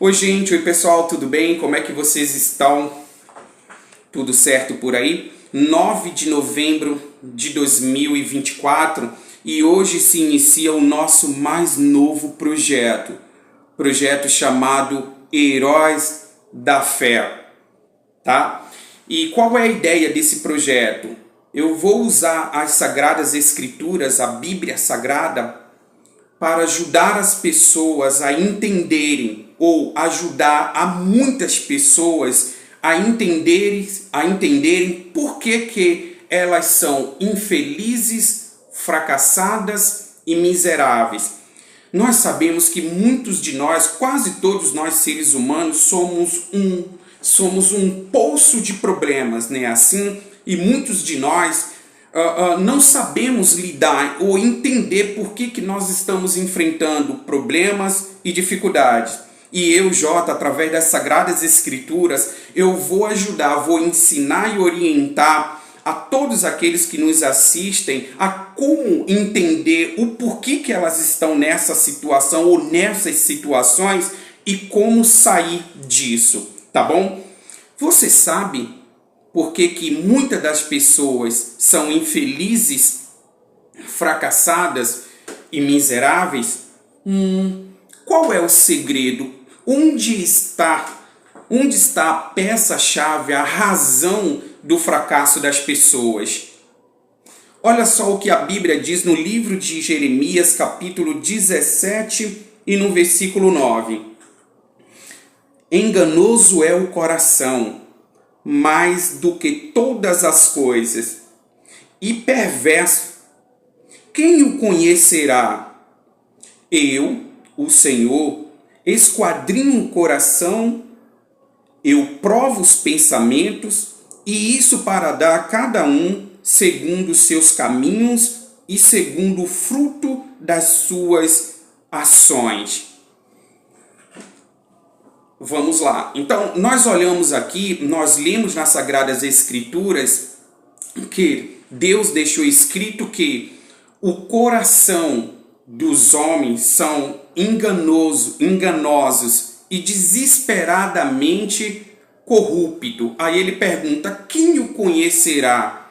Oi, gente, oi pessoal, tudo bem? Como é que vocês estão? Tudo certo por aí? 9 de novembro de 2024 e hoje se inicia o nosso mais novo projeto chamado Heróis da Fé, tá? E qual é a ideia desse projeto? Eu vou usar as Sagradas Escrituras, a Bíblia Sagrada, para ajudar as pessoas a entenderem ou ajudar a muitas pessoas a entenderem por que elas são infelizes, fracassadas e miseráveis. Nós sabemos que muitos de nós, quase todos nós seres humanos, somos um poço de problemas, né? Assim, e muitos de nós não sabemos lidar ou entender por que nós estamos enfrentando problemas e dificuldades. E eu, Jota, através das Sagradas Escrituras, eu vou ajudar, vou ensinar e orientar a todos aqueles que nos assistem a como entender o porquê que elas estão nessa situação ou nessas situações e como sair disso, tá bom? Você sabe por que muitas das pessoas são infelizes, fracassadas e miseráveis? Qual é o segredo? Onde está a peça-chave, a razão do fracasso das pessoas? Olha só o que a Bíblia diz no livro de Jeremias, capítulo 17 e no versículo 9. Enganoso é o coração, mais do que todas as coisas, e perverso. Quem o conhecerá? Eu, o Senhor, esquadrinho o coração, eu provo os pensamentos, e isso para dar a cada um segundo os seus caminhos e segundo o fruto das suas ações. Vamos lá. Então, nós olhamos aqui, nós lemos nas Sagradas Escrituras que Deus deixou escrito que o coração dos homens são enganosos e desesperadamente corrupto. Aí ele pergunta, quem o conhecerá?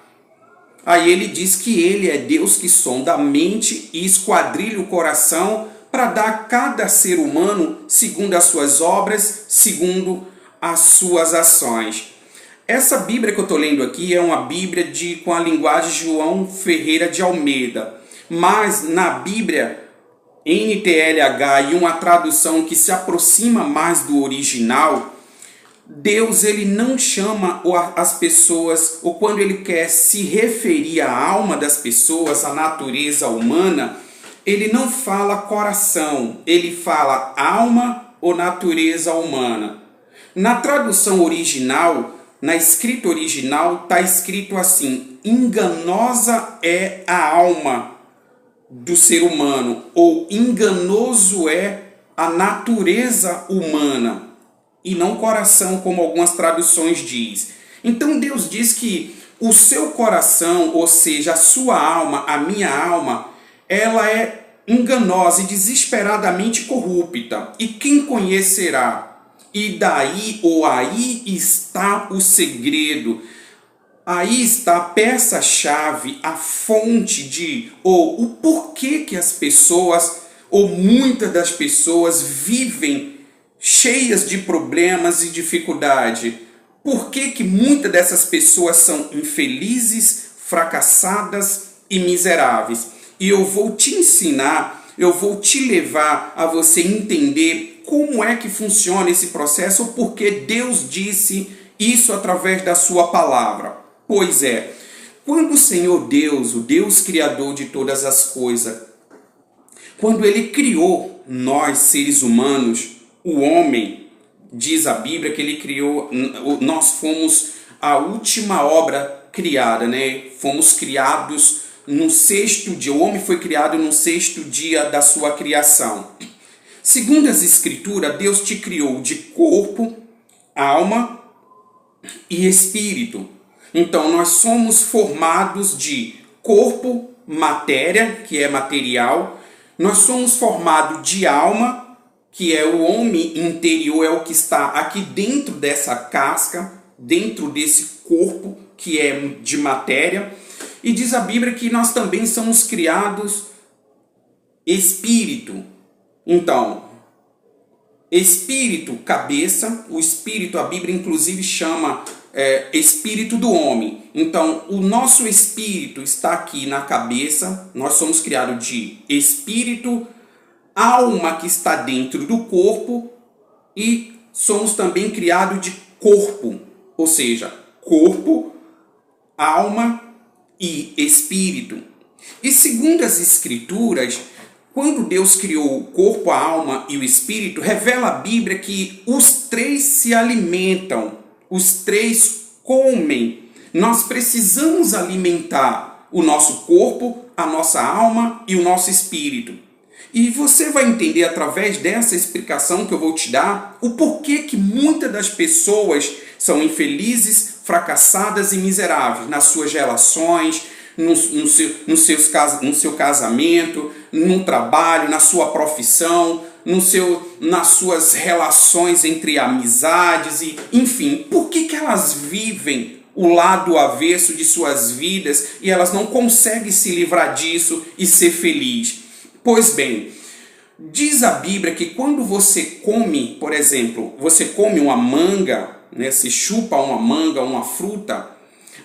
Aí ele diz que ele é Deus que sonda a mente e esquadrilha o coração para dar a cada ser humano segundo as suas obras, segundo as suas ações. Essa Bíblia que eu estou lendo aqui é uma Bíblia com a linguagem de João Ferreira de Almeida. Mas na Bíblia NTLH e uma tradução que se aproxima mais do original, Deus ele não chama as pessoas, ou quando ele quer se referir à alma das pessoas, à natureza humana, ele não fala coração, ele fala alma ou natureza humana. Na tradução original, na escrita original, está escrito assim, enganosa é a alma do ser humano, ou enganoso é a natureza humana, e não coração, como algumas traduções diz. Então Deus diz que o seu coração, ou seja, a sua alma, a minha alma, ela é enganosa e desesperadamente corrupta. E quem conhecerá? E daí, ou aí está o segredo. Aí está a peça-chave, a fonte ou o porquê que as pessoas, ou muitas das pessoas, vivem cheias de problemas e dificuldade. Por que muitas dessas pessoas são infelizes, fracassadas e miseráveis? E eu vou te ensinar, eu vou te levar a você entender como é que funciona esse processo, ou porque Deus disse isso através da sua palavra. Pois é, quando o Senhor Deus, o Deus Criador de todas as coisas, quando Ele criou nós, seres humanos, o homem, diz a Bíblia que Ele criou, nós fomos a última obra criada, né? Fomos criados no sexto dia, o homem foi criado no sexto dia da sua criação. Segundo as Escrituras, Deus te criou de corpo, alma e espírito. Então, nós somos formados de corpo, matéria, que é material. Nós somos formados de alma, que é o homem interior, é o que está aqui dentro dessa casca, dentro desse corpo que é de matéria. E diz a Bíblia que nós também somos criados espírito. Então, espírito, cabeça, o espírito, a Bíblia inclusive chama espírito do homem. Então, o nosso espírito está aqui na cabeça, nós somos criados de espírito, alma que está dentro do corpo e somos também criados de corpo, ou seja, corpo, alma e espírito. E segundo as Escrituras, quando Deus criou o corpo, a alma e o espírito, revela a Bíblia que os três se alimentam, os três comem. Nós precisamos alimentar o nosso corpo, a nossa alma e o nosso espírito. E você vai entender através dessa explicação que eu vou te dar o porquê que muitas das pessoas são infelizes, fracassadas e miseráveis nas suas relações, no seu casamento, no trabalho, na sua profissão, nas suas relações entre amizades, e, enfim, por que elas vivem o lado avesso de suas vidas e elas não conseguem se livrar disso e ser feliz? Pois bem, diz a Bíblia que quando você come, por exemplo, você come uma manga, né, você chupa uma manga, uma fruta,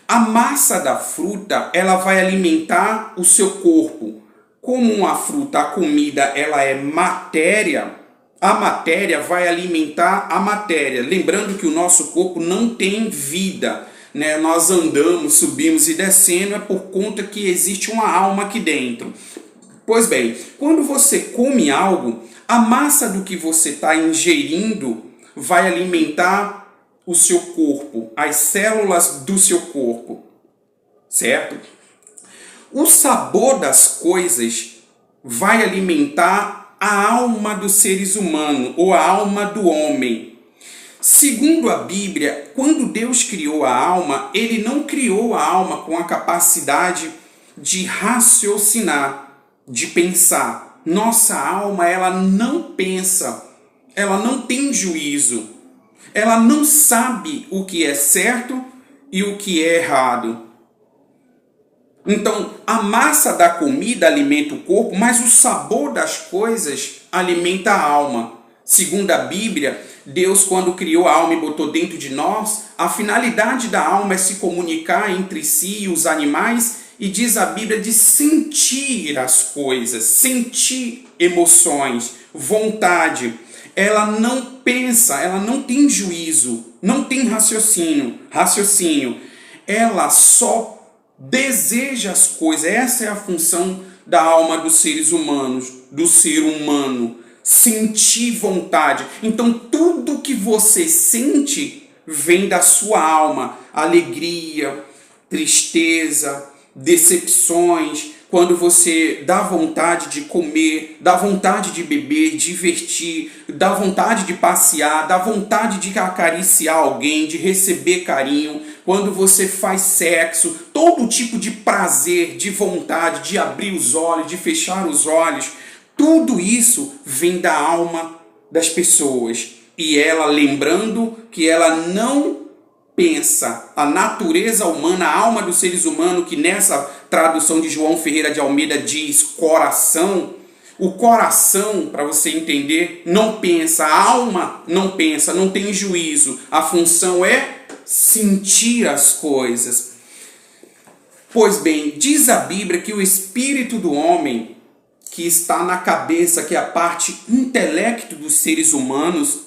a massa da fruta ela vai alimentar o seu corpo. Como uma fruta, a comida ela é matéria, a matéria vai alimentar a matéria. Lembrando que o nosso corpo não tem vida, né? Nós andamos, subimos e descendo, é por conta que existe uma alma aqui dentro. Pois bem, quando você come algo, a massa do que você está ingerindo vai alimentar o seu corpo, as células do seu corpo, certo? O sabor das coisas vai alimentar a alma dos seres humanos, ou a alma do homem. Segundo a Bíblia, quando Deus criou a alma, Ele não criou a alma com a capacidade de raciocinar, de pensar. Nossa alma, ela não pensa, ela não tem juízo, ela não sabe o que é certo e o que é errado. Então, a massa da comida alimenta o corpo, mas o sabor das coisas alimenta a alma. Segundo a Bíblia, Deus, quando criou a alma e botou dentro de nós, a finalidade da alma é se comunicar entre si e os animais, e diz a Bíblia de sentir as coisas, sentir emoções, vontade. Ela não pensa, ela não tem juízo, não tem raciocínio. Ela só deseja as coisas. Essa é a função da alma dos seres humanos, do ser humano, sentir vontade. Então tudo que você sente vem da sua alma, alegria, tristeza, decepções, quando você dá vontade de comer, dá vontade de beber, divertir, dá vontade de passear, dá vontade de acariciar alguém, de receber carinho, quando você faz sexo, todo tipo de prazer, de vontade, de abrir os olhos, de fechar os olhos, tudo isso vem da alma das pessoas. E ela, lembrando que ela não pensa, a natureza humana, a alma dos seres humanos, que nessa tradução de João Ferreira de Almeida diz coração, o coração, para você entender, não pensa, a alma não pensa, não tem juízo, a função é sentir as coisas. Pois bem, diz a Bíblia que o espírito do homem, que está na cabeça, que é a parte intelecto dos seres humanos,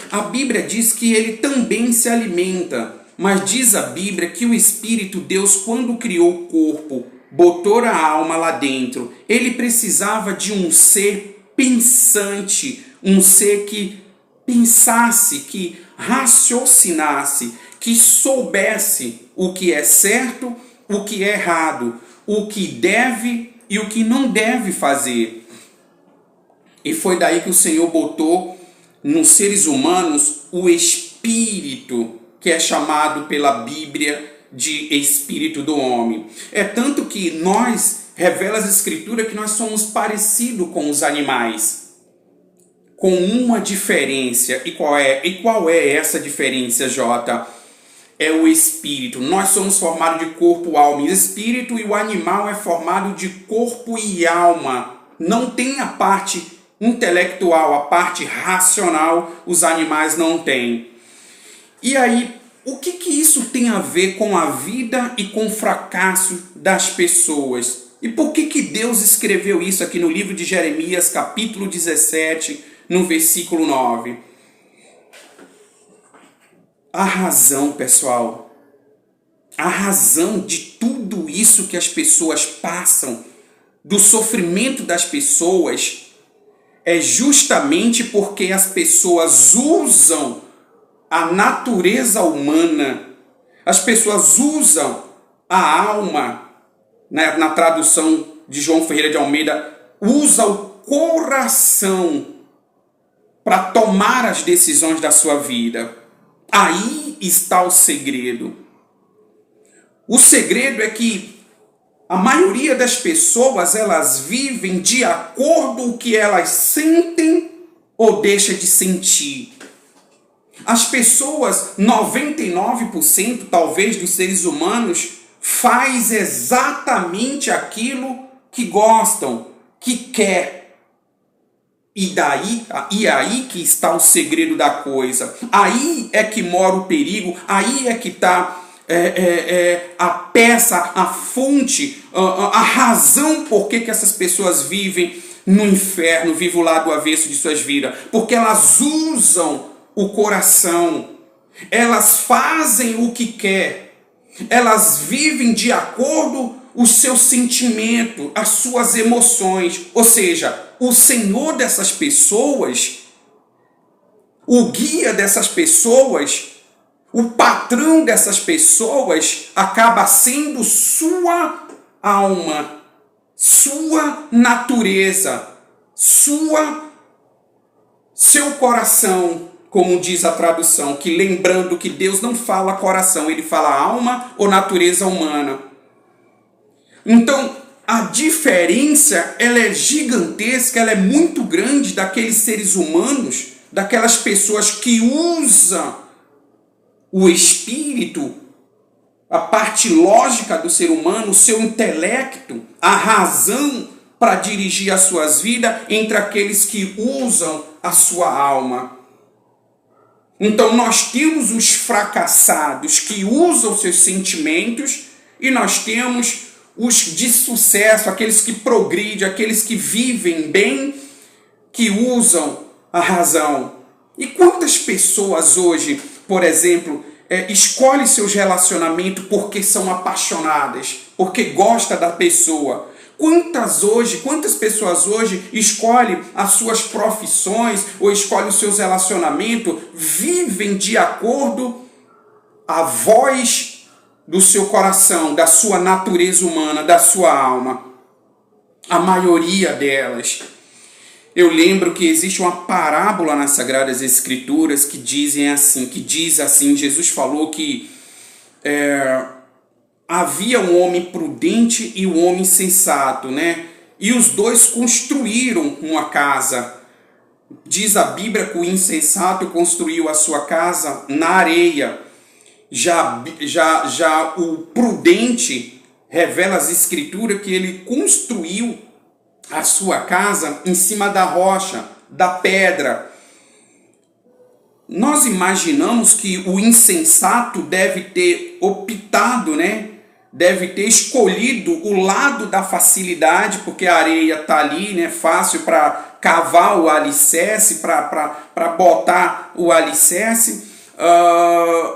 a Bíblia diz que ele também se alimenta, mas diz a Bíblia que o Espírito, Deus, quando criou o corpo, botou a alma lá dentro, ele precisava de um ser pensante, um ser que pensasse, que raciocinasse, que soubesse o que é certo, o que é errado, o que deve e o que não deve fazer. E foi daí que o Senhor botou nos seres humanos o espírito, que é chamado pela Bíblia de espírito do homem. É tanto que nós, revela as Escrituras, que nós somos parecidos com os animais. com uma diferença. E qual é essa diferença, Jota? É o espírito. Nós somos formados de corpo, alma e espírito, e o animal é formado de corpo e alma. Não tem a parte intelectual, a parte racional, os animais não têm. E aí, o que isso tem a ver com a vida e com o fracasso das pessoas? E por que Deus escreveu isso aqui no livro de Jeremias, capítulo 17, no versículo 9? A razão, pessoal, a razão de tudo isso que as pessoas passam, do sofrimento das pessoas, é justamente porque as pessoas usam a natureza humana, as pessoas usam a alma, né, na tradução de João Ferreira de Almeida, usa o coração para tomar as decisões da sua vida. Aí está o segredo. O segredo é que a maioria das pessoas, elas vivem de acordo com o que elas sentem ou deixam de sentir. As pessoas, 99% talvez dos seres humanos, faz exatamente aquilo que gostam, que quer. E aí que está o segredo da coisa. Aí é que mora o perigo, aí é que está a peça, a fonte, a razão por que essas pessoas vivem no inferno, vivem o lado avesso de suas vidas. Porque elas usam o coração, elas fazem o que quer, elas vivem de acordo com o seu sentimento, as suas emoções. Ou seja, o Senhor dessas pessoas, o guia dessas pessoas, o patrão dessas pessoas acaba sendo sua alma, sua natureza, seu coração, como diz a tradução, que lembrando que Deus não fala coração, ele fala alma ou natureza humana. Então, a diferença, ela é gigantesca, ela é muito grande daqueles seres humanos, daquelas pessoas que usam o espírito, a parte lógica do ser humano, o seu intelecto, a razão para dirigir as suas vidas, entre aqueles que usam a sua alma. Então nós temos os fracassados que usam seus sentimentos e nós temos os de sucesso, aqueles que progridem, aqueles que vivem bem, que usam a razão. E quantas pessoas hoje, por exemplo, escolhem seus relacionamentos porque são apaixonadas, porque gostam da pessoa? Quantas pessoas hoje escolhem as suas profissões ou escolhem os seus relacionamentos, vivem de acordo à voz do seu coração, da sua natureza humana, da sua alma? A maioria delas. Eu lembro que existe uma parábola nas Sagradas Escrituras que diz assim, Jesus falou que havia um homem prudente e um homem sensato, né? E os dois construíram uma casa. Diz a Bíblia que o insensato construiu a sua casa na areia. Já o prudente, revela as Escrituras que ele construiu a sua casa em cima da rocha, da pedra. Nós imaginamos que o insensato deve ter optado, né? Deve ter escolhido o lado da facilidade, porque a areia está ali, né? Fácil para cavar o alicerce, para botar o alicerce.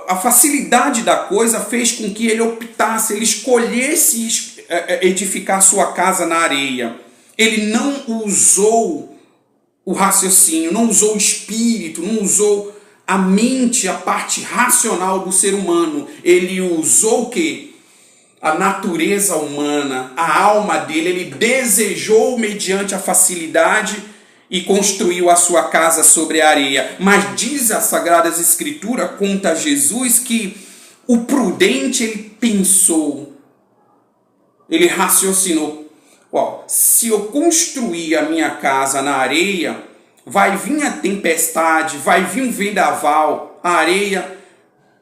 A facilidade da coisa fez com que ele optasse, ele escolhesse edificar sua casa na areia. Ele não usou o raciocínio, não usou o espírito, não usou a mente, a parte racional do ser humano. Ele usou o quê? A natureza humana, a alma dele. Ele desejou mediante a facilidade e construiu a sua casa sobre a areia. Mas diz a Sagradas Escrituras, conta Jesus, que o prudente, ele pensou, ele raciocinou. Se eu construir a minha casa na areia, vai vir a tempestade, vai vir um vendaval, a areia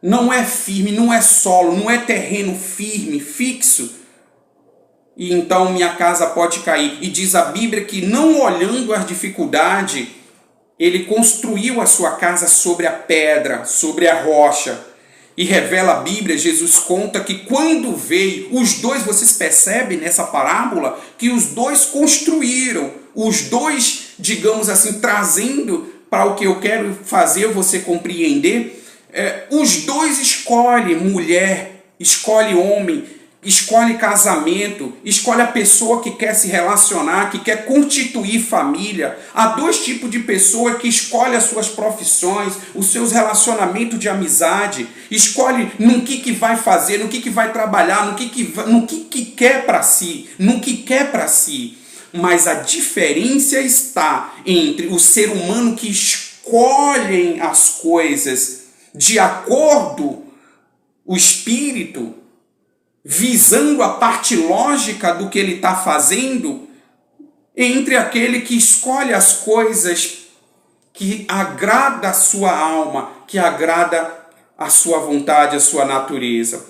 não é firme, não é solo, não é terreno firme, fixo. E então minha casa pode cair. E diz a Bíblia que, não olhando as dificuldades, ele construiu a sua casa sobre a pedra, sobre a rocha. E revela a Bíblia, Jesus conta que quando veio, os dois, vocês percebem nessa parábola, que os dois construíram, os dois, digamos assim, trazendo para o que eu quero fazer você compreender, os dois escolhem mulher, escolhe homem, escolhe casamento, escolhe a pessoa que quer se relacionar, que quer constituir família. Há dois tipos de pessoa que escolhem as suas profissões, os seus relacionamentos de amizade, escolhe no que vai fazer, no que vai trabalhar, no que quer para si, no que quer para si. Mas a diferença está entre o ser humano que escolhem as coisas de acordo o espírito, visando a parte lógica do que ele está fazendo, entre aquele que escolhe as coisas que agrada a sua alma, que agrada a sua vontade, a sua natureza.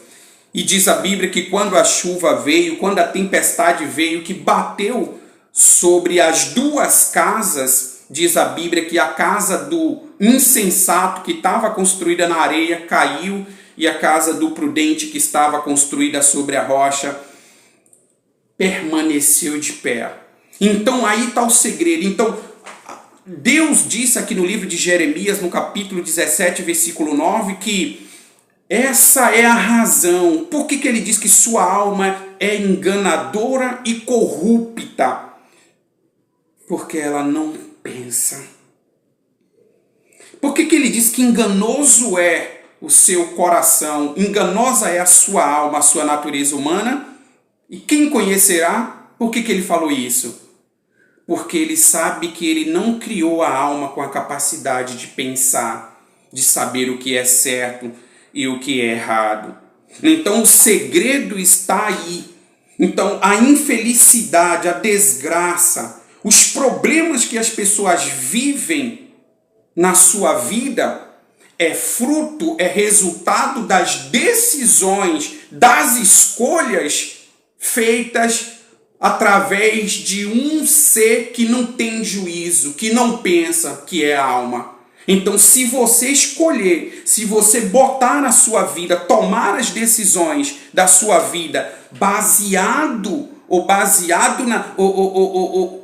E diz a Bíblia que quando a chuva veio, quando a tempestade veio, que bateu sobre as duas casas, diz a Bíblia que a casa do insensato que estava construída na areia caiu, e a casa do prudente que estava construída sobre a rocha permaneceu de pé. Então aí está o segredo. Então Deus disse aqui no livro de Jeremias, no capítulo 17, versículo 9, que essa é a razão. Por que ele diz que sua alma é enganadora e corrupta? Porque ela não pensa. Por que ele diz que enganoso é o seu coração, enganosa é a sua alma, a sua natureza humana? E quem conhecerá? Por que ele falou isso? Porque ele sabe que ele não criou a alma com a capacidade de pensar, de saber o que é certo e o que é errado. Então o segredo está aí. Então a infelicidade, a desgraça, os problemas que as pessoas vivem na sua vida é fruto, é resultado das decisões, das escolhas feitas através de um ser que não tem juízo, que não pensa, que é a alma. Então, se você escolher, se você botar na sua vida, tomar as decisões da sua vida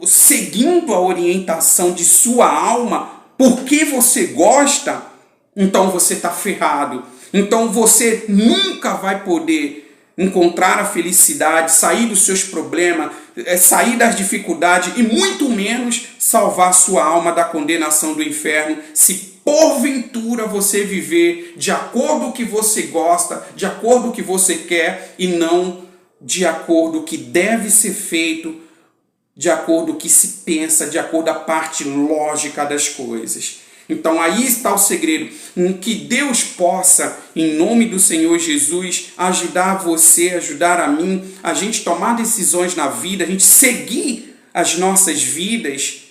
seguindo a orientação de sua alma, porque você gosta, então você está ferrado. Então você nunca vai poder encontrar a felicidade, sair dos seus problemas, sair das dificuldades e muito menos salvar sua alma da condenação do inferno, se porventura você viver de acordo com o que você gosta, de acordo com o que você quer e não de acordo com o que deve ser feito, de acordo com o que se pensa, de acordo com a parte lógica das coisas. Então aí está o segredo, que Deus possa, em nome do Senhor Jesus, ajudar você, ajudar a mim, a gente tomar decisões na vida, a gente seguir as nossas vidas,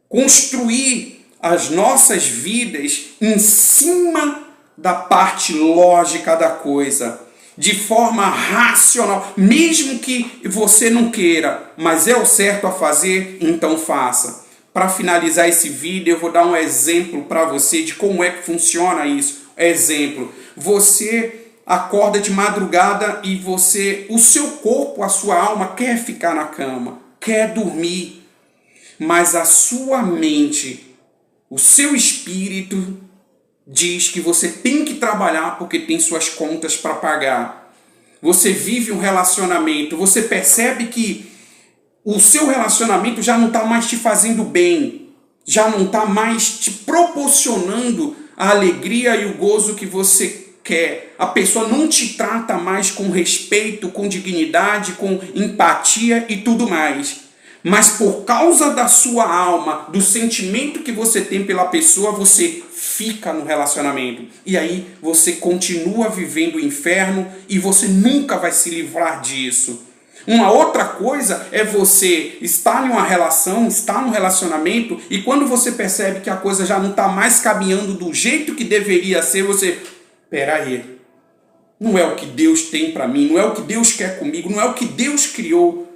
construir as nossas vidas em cima da parte lógica da coisa, de forma racional, mesmo que você não queira, mas é o certo a fazer, então faça. Para finalizar esse vídeo, eu vou dar um exemplo para você de como é que funciona isso. Exemplo, você acorda de madrugada e o seu corpo, a sua alma quer ficar na cama, quer dormir, mas a sua mente, o seu espírito diz que você tem que trabalhar porque tem suas contas para pagar. Você vive um relacionamento, você percebe que o seu relacionamento já não está mais te fazendo bem, já não está mais te proporcionando a alegria e o gozo que você quer. A pessoa não te trata mais com respeito, com dignidade, com empatia e tudo mais. Mas por causa da sua alma, do sentimento que você tem pela pessoa, você fica no relacionamento. E aí você continua vivendo o inferno e você nunca vai se livrar disso. Uma outra coisa é você estar em uma relação, estar num relacionamento, e quando você percebe que a coisa já não está mais caminhando do jeito que deveria ser, você, peraí, não é o que Deus tem para mim, não é o que Deus quer comigo, não é o que Deus criou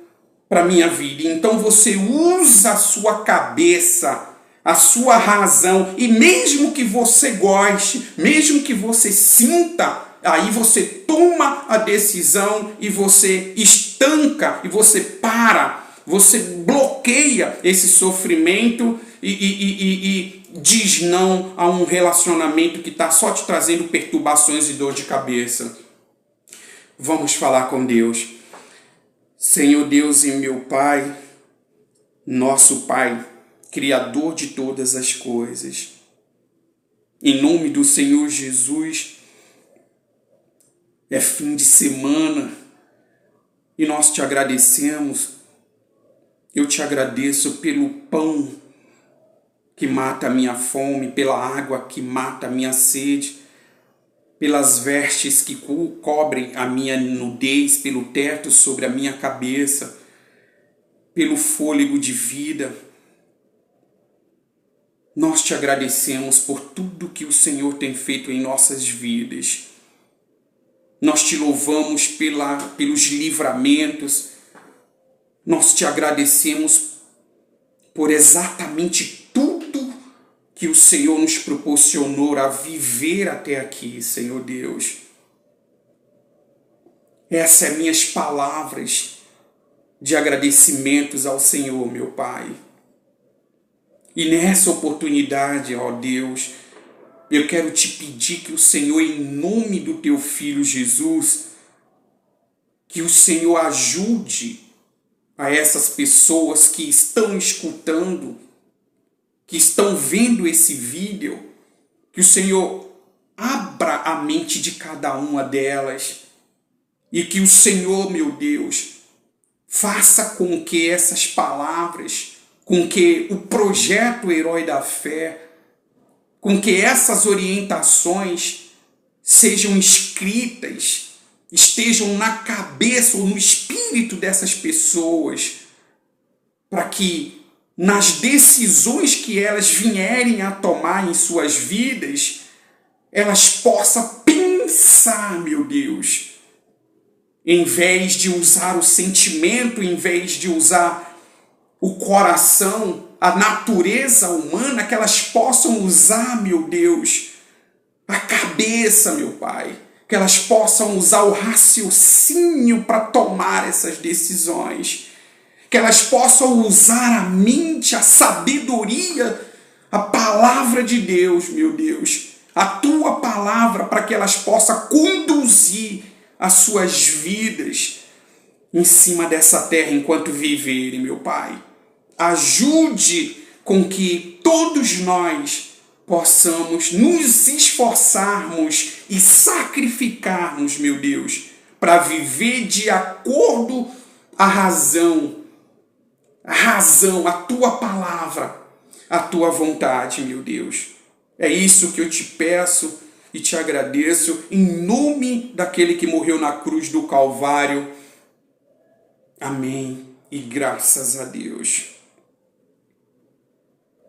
para minha vida. Então você usa a sua cabeça, a sua razão, e mesmo que você goste, mesmo que você sinta, aí você toma a decisão e você estanca, e você para, você bloqueia esse sofrimento e diz não a um relacionamento que está só te trazendo perturbações e dor de cabeça. Vamos falar com Deus. Senhor Deus e meu Pai, nosso Pai, Criador de todas as coisas, em nome do Senhor Jesus, é fim de semana e nós te agradecemos. Eu te agradeço pelo pão que mata a minha fome, pela água que mata a minha sede, pelas vestes que cobrem a minha nudez, pelo teto sobre a minha cabeça, pelo fôlego de vida. Nós te agradecemos por tudo que o Senhor tem feito em nossas vidas. Nós te louvamos pelos livramentos. Nós te agradecemos por exatamente tudo que o Senhor nos proporcionou a viver até aqui, Senhor Deus. Essas são minhas palavras de agradecimentos ao Senhor, meu Pai. E nessa oportunidade, ó Deus, eu quero te pedir que o Senhor, em nome do teu Filho Jesus, que o Senhor ajude a essas pessoas que estão escutando, que estão vendo esse vídeo, que o Senhor abra a mente de cada uma delas e que o Senhor, meu Deus, faça com que essas palavras, com que o projeto Herói da Fé, com que essas orientações sejam escritas, estejam na cabeça ou no espírito dessas pessoas, para que nas decisões que elas vierem a tomar em suas vidas, elas possam pensar, meu Deus, em vez de usar o sentimento, em vez de usar o coração, a natureza humana, que elas possam usar, meu Deus, a cabeça, meu Pai, que elas possam usar o raciocínio para tomar essas decisões, que elas possam usar a mente, a sabedoria, a palavra de Deus, meu Deus, a tua palavra, para que elas possam conduzir as suas vidas em cima dessa terra enquanto viverem, meu Pai. Ajude com que todos nós possamos nos esforçarmos e sacrificarmos, meu Deus, para viver de acordo à razão, a tua palavra, a tua vontade, meu Deus. É isso que eu te peço e te agradeço em nome daquele que morreu na cruz do Calvário. Amém. E graças a Deus.